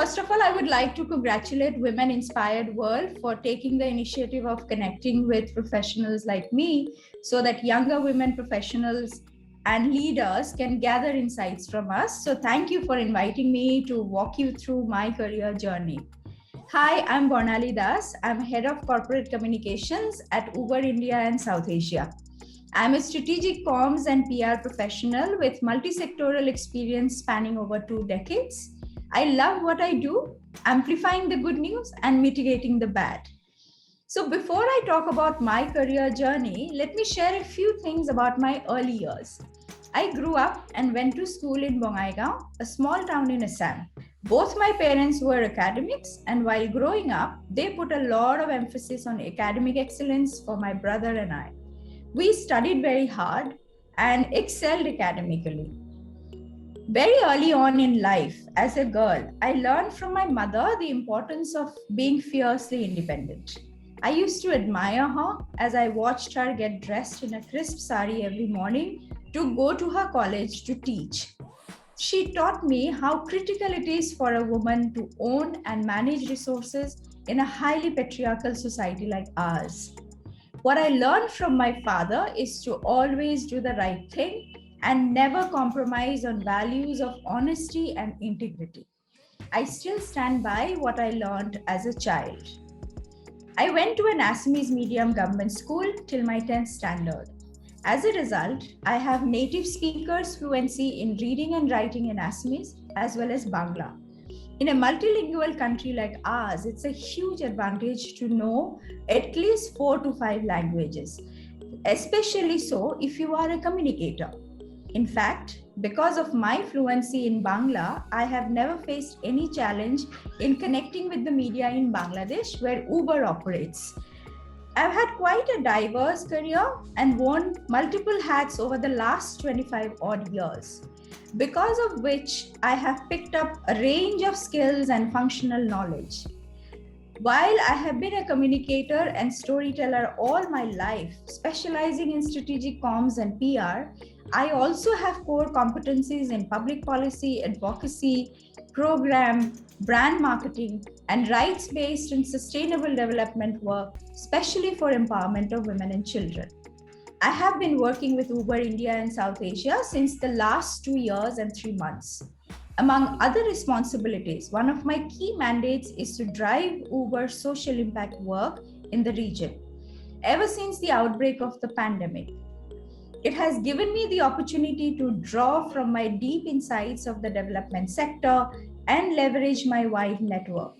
first of all, I would like to congratulate Women Inspired World for taking the initiative of connecting with professionals like me so that younger women professionals and leaders can gather insights from us. So thank you for inviting me to walk you through my career journey. Hi, I'm Barnali Das. I'm Head of Corporate Communications at Uber India and South Asia. I'm a strategic comms and PR professional with multi-sectoral experience spanning over 2 decades. I love what I do, amplifying the good news and mitigating the bad. So before I talk about my career journey, let me share a few things about my early years. I grew up and went to school in Bongaigaon, a small town in Assam. Both my parents were academics, and while growing up, they put a lot of emphasis on academic excellence for my brother and I. We studied very hard and excelled academically. Very early on in life, as a girl, I learned from my mother the importance of being fiercely independent. I used to admire her as I watched her get dressed in a crisp sari every morning to go to her college to teach. She taught me how critical it is for a woman to own and manage resources in a highly patriarchal society like ours. What I learned from my father is to always do the right thing and never compromise on values of honesty and integrity. I still stand by what I learned as a child. I went to an Assamese medium government school till my 10th standard. As a result, I have native speakers fluency in reading and writing in Assamese as well as Bangla. In a multilingual country like ours, it's a huge advantage to know at least 4 to 5 languages, especially so if you are a communicator. In fact, because of my fluency in Bangla, I have never faced any challenge in connecting with the media in Bangladesh where Uber operates. I've had quite a diverse career and worn multiple hats over the last 25 odd years, because of which I have picked up a range of skills and functional knowledge. While I have been a communicator and storyteller all my life, specializing in strategic comms and PR, I also have core competencies in public policy, advocacy, program, brand marketing, and rights-based and sustainable development work, especially for empowerment of women and children. I have been working with Uber India and South Asia since the last 2 years and 3 months. Among other responsibilities, one of my key mandates is to drive Uber's social impact work in the region. Ever since the outbreak of the pandemic, it has given me the opportunity to draw from my deep insights of the development sector and leverage my wide network.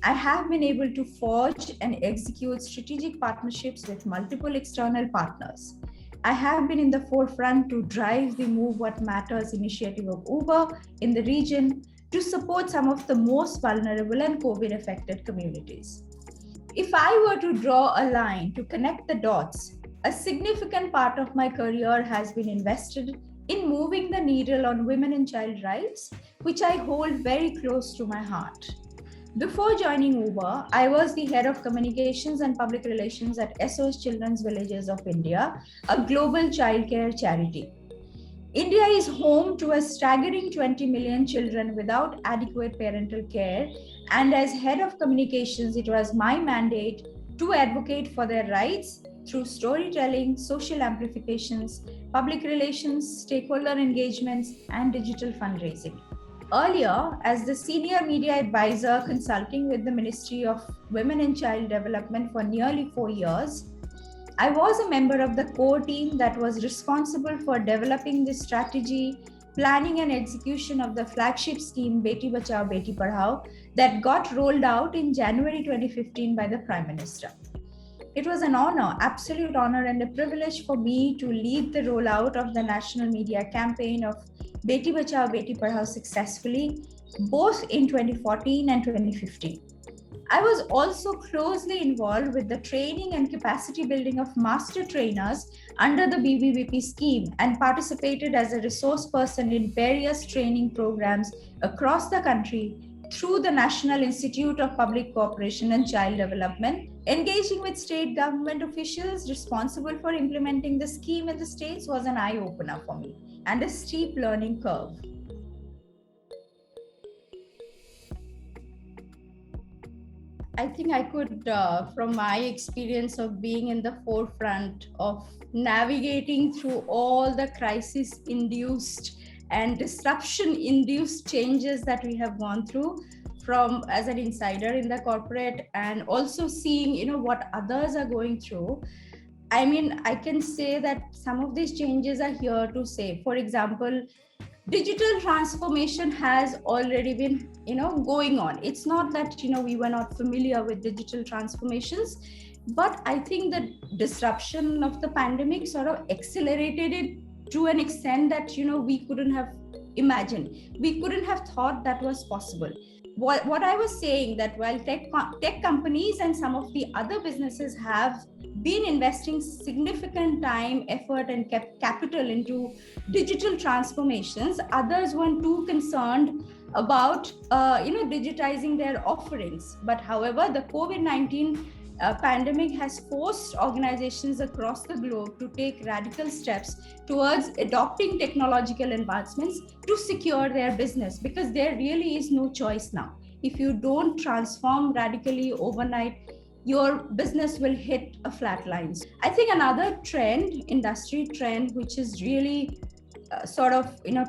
I have been able to forge and execute strategic partnerships with multiple external partners. I have been in the forefront to drive the Move What Matters initiative of Uber in the region to support some of the most vulnerable and COVID affected communities. If I were to draw a line to connect the dots, a significant part of my career has been invested in moving the needle on women and child rights, which I hold very close to my heart. Before joining Uber, I was the head of communications and public relations at SOS Children's Villages of India, a global childcare charity. India is home to a staggering 20 million children without adequate parental care, and as head of communications, it was my mandate to advocate for their rights through storytelling, social amplifications, public relations, stakeholder engagements, and digital fundraising. Earlier, as the senior media advisor consulting with the Ministry of Women and Child Development for nearly 4 years, I was a member of the core team that was responsible for developing the strategy, planning and execution of the flagship scheme Beti Bachao Beti Padhao that got rolled out in January 2015 by the Prime Minister. It was an honor, absolute honor, and a privilege for me to lead the rollout of the national media campaign of Beti Bachao Beti Padhao successfully, both in 2014 and 2015. I was also closely involved with the training and capacity building of master trainers under the BBBP scheme and participated as a resource person in various training programs across the country through the National Institute of Public Cooperation and Child Development. Engaging with state government officials responsible for implementing the scheme in the states was an eye-opener for me and a steep learning curve. I think I could, from my experience of being in the forefront of navigating through all the crisis induced and disruption induced changes that we have gone through from as an insider in the corporate, and also seeing, what others are going through. I mean, I can say that some of these changes are here to stay. For example, digital transformation has already been, going on. It's not that, we were not familiar with digital transformations, but I think the disruption of the pandemic sort of accelerated it to an extent that, we couldn't have imagined. We couldn't have thought that was possible. What I was saying, that while tech companies and some of the other businesses have been investing significant time, effort, and capital into digital transformations, others weren't too concerned about digitizing their offerings. But however, the COVID-19 pandemic has forced organizations across the globe to take radical steps towards adopting technological advancements to secure their business, because there really is no choice now. If you don't transform radically overnight, your business will hit a flat line. I think another trend, industry trend, which is really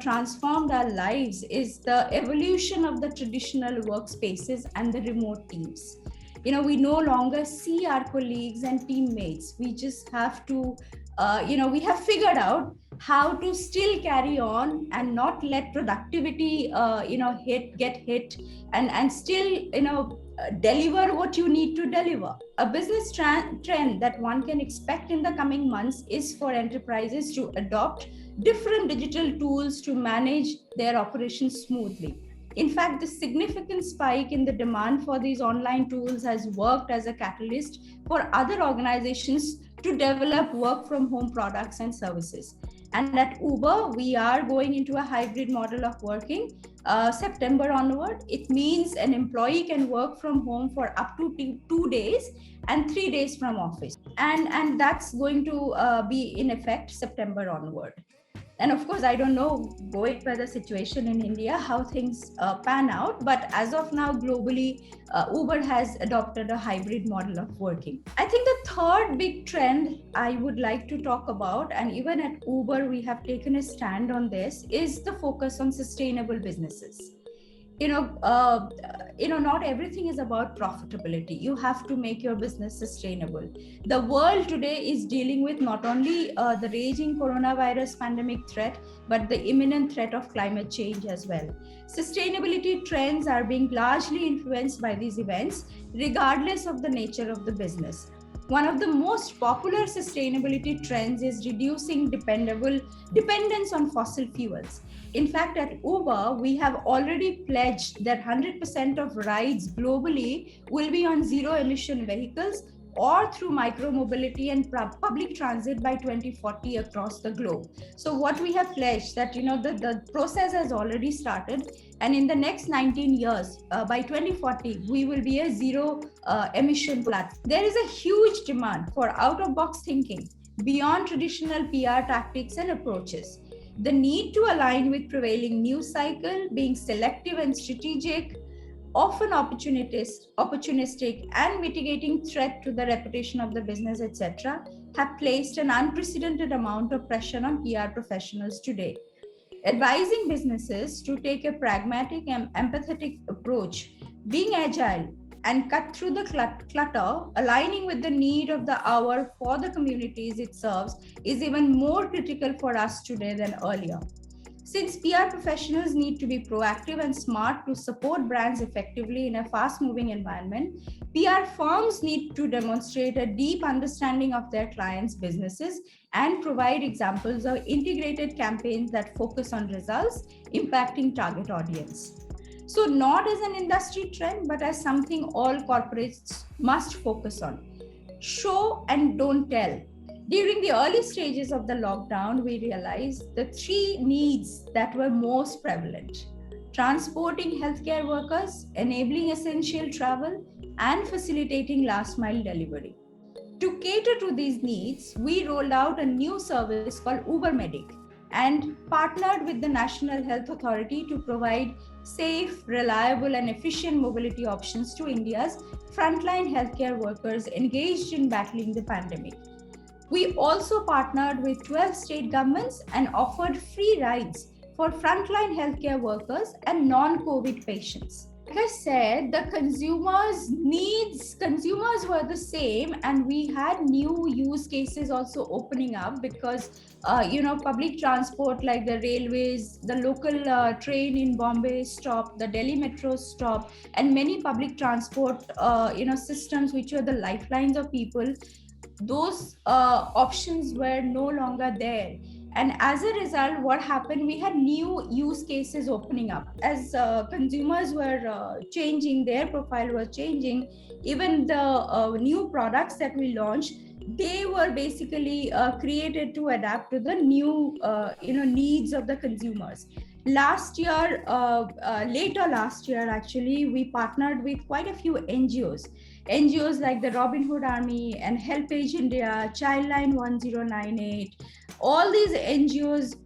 transformed our lives, is the evolution of the traditional workspaces and the remote teams. We no longer see our colleagues and teammates. We just have to, we have figured out how to still carry on and not let productivity, get hit, and still, deliver what you need to deliver. A business trend that one can expect in the coming months is for enterprises to adopt different digital tools to manage their operations smoothly. In fact, the significant spike in the demand for these online tools has worked as a catalyst for other organizations to develop work from home products and services. And at Uber, we are going into a hybrid model of working. September onward, it means an employee can work from home for up to 2 days and 3 days from office. And that's going to be in effect September onward. And of course, I don't know, going by the situation in India, how things pan out. But as of now, globally, Uber has adopted a hybrid model of working. I think the third big trend I would like to talk about, and even at Uber, we have taken a stand on this, is the focus on sustainable businesses. Not everything is about profitability. You have to make your business sustainable. The world today is dealing with not only the raging coronavirus pandemic threat, but the imminent threat of climate change as well. Sustainability trends are being largely influenced by these events, regardless of the nature of the business. One of the most popular sustainability trends is reducing dependence on fossil fuels. In fact, at Uber, we have already pledged that 100% of rides globally will be on zero emission vehicles or through micro-mobility and public transit by 2040 across the globe. So what we have pledged, that the process has already started, and in the next 19 years, by 2040, we will be a zero emission platform. There is a huge demand for out-of-box thinking beyond traditional PR tactics and approaches. The need to align with prevailing news cycle, being selective and strategic, often opportunistic, and mitigating threat to the reputation of the business, etc., have placed an unprecedented amount of pressure on PR professionals today. Advising businesses to take a pragmatic and empathetic approach, being agile, and cut through the clutter, aligning with the need of the hour for the communities it serves, is even more critical for us today than earlier. Since PR professionals need to be proactive and smart to support brands effectively in a fast-moving environment, PR firms need to demonstrate a deep understanding of their clients' businesses and provide examples of integrated campaigns that focus on results impacting target audience. So not as an industry trend, but as something all corporates must focus on. Show and don't tell. During the early stages of the lockdown, we realized the three needs that were most prevalent: transporting healthcare workers, enabling essential travel, and facilitating last mile delivery. To cater to these needs, we rolled out a new service called Uber Medic. and partnered with the National Health Authority to provide safe, reliable, and efficient mobility options to India's frontline healthcare workers engaged in battling the pandemic. We also partnered with 12 state governments and offered free rides for frontline healthcare workers and non-COVID patients. Like I said, the consumers were the same, and we had new use cases also opening up because public transport like the railways, the local train in Bombay stop, the Delhi metro stop, and many public transport systems which were the lifelines of people, those options were no longer there. And as a result, what happened, we had new use cases opening up as consumers were changing, their profile was changing. Even the new products that we launched, they were basically created to adapt to the new needs of the consumers. Last year, later last year actually, we partnered with quite a few NGOs like the Robin Hood Army and HelpAge India, Childline 1098. All these NGOs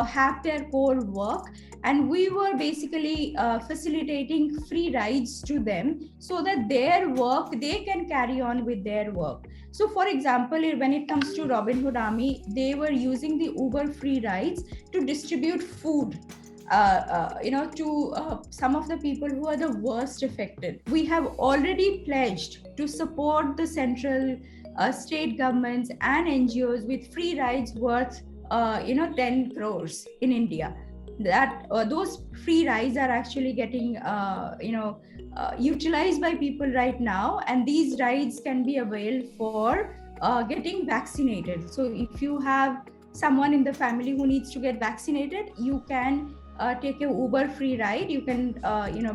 have their core work, and we were basically facilitating free rides to them so that their work, they can carry on with their work. So for example, when it comes to Robin Hood Army, they were using the Uber free rides to distribute food to some of the people who are the worst affected. We have already pledged to support the central, state governments and NGOs with free rides worth 10 crores in India. That those free rides are actually getting utilized by people right now, and these rides can be availed for getting vaccinated. So if you have someone in the family who needs to get vaccinated, you can take a Uber free ride. You can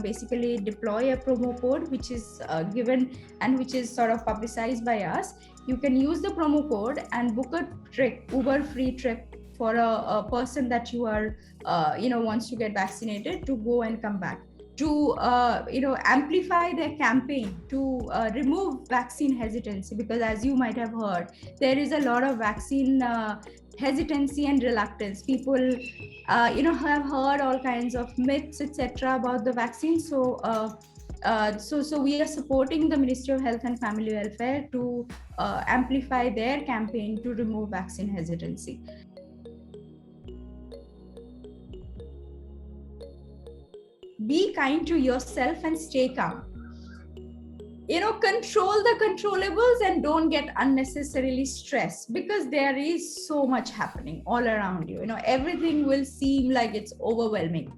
basically deploy a promo code which is given and which is sort of publicized by us. You can use the promo code and book a trip, Uber free trip, for a person that you are wants to get vaccinated to go and come back, to amplify their campaign to remove vaccine hesitancy, because as you might have heard, there is a lot of vaccine hesitancy and reluctance. People have heard all kinds of myths, etc., about the vaccine. So we are supporting the Ministry of Health and Family Welfare to amplify their campaign to remove vaccine hesitancy. Be kind to yourself and stay calm. Control the controllables and don't get unnecessarily stressed, because there is so much happening all around you. Everything will seem like it's overwhelming.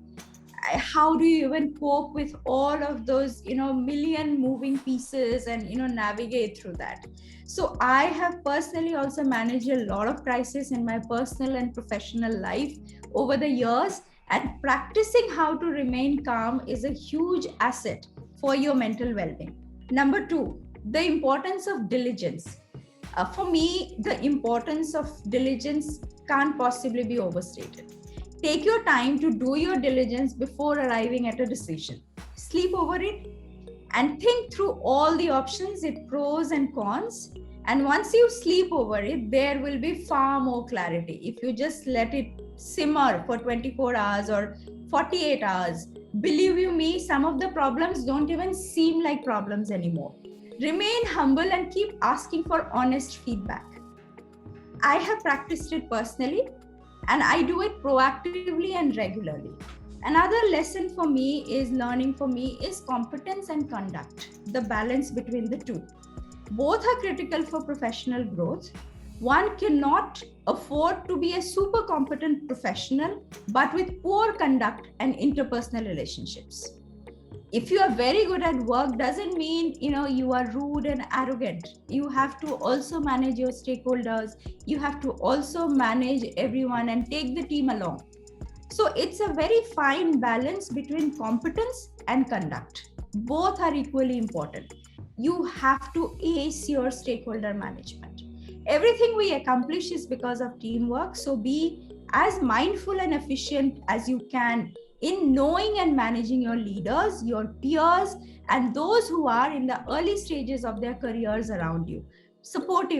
How do you even cope with all of those million moving pieces and navigate through that? So I have personally also managed a lot of crises in my personal and professional life over the years, and practicing how to remain calm is a huge asset for your mental well-being. Number 2, the importance of diligence. For me, the importance of diligence can't possibly be overstated. Take your time to do your diligence before arriving at a decision. Sleep over it and think through all the options, its pros and cons. And once you sleep over it, there will be far more clarity. If you just let it simmer for 24 hours or 48 hours, believe you me, some of the problems don't even seem like problems anymore. Remain humble and keep asking for honest feedback. I have practiced it personally, and I do it proactively and regularly. Another lesson for me is competence and conduct, the balance between the two. Both are critical for professional growth. One cannot afford to be a super competent professional, but with poor conduct and interpersonal relationships. If you are very good at work, doesn't mean you are rude and arrogant. You have to also manage your stakeholders. You have to also manage everyone and take the team along. So it's a very fine balance between competence and conduct. Both are equally important. You have to ace your stakeholder management. Everything we accomplish is because of teamwork. So be as mindful and efficient as you can in knowing and managing your leaders, your peers, and those who are in the early stages of their careers around you.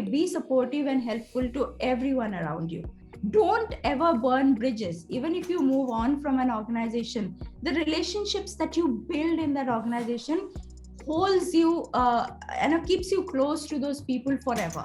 Be supportive and helpful to everyone around you. don't ever burn bridges. Even if you move on from an organization, the relationships that you build in that organization holds you and keeps you close to those people forever.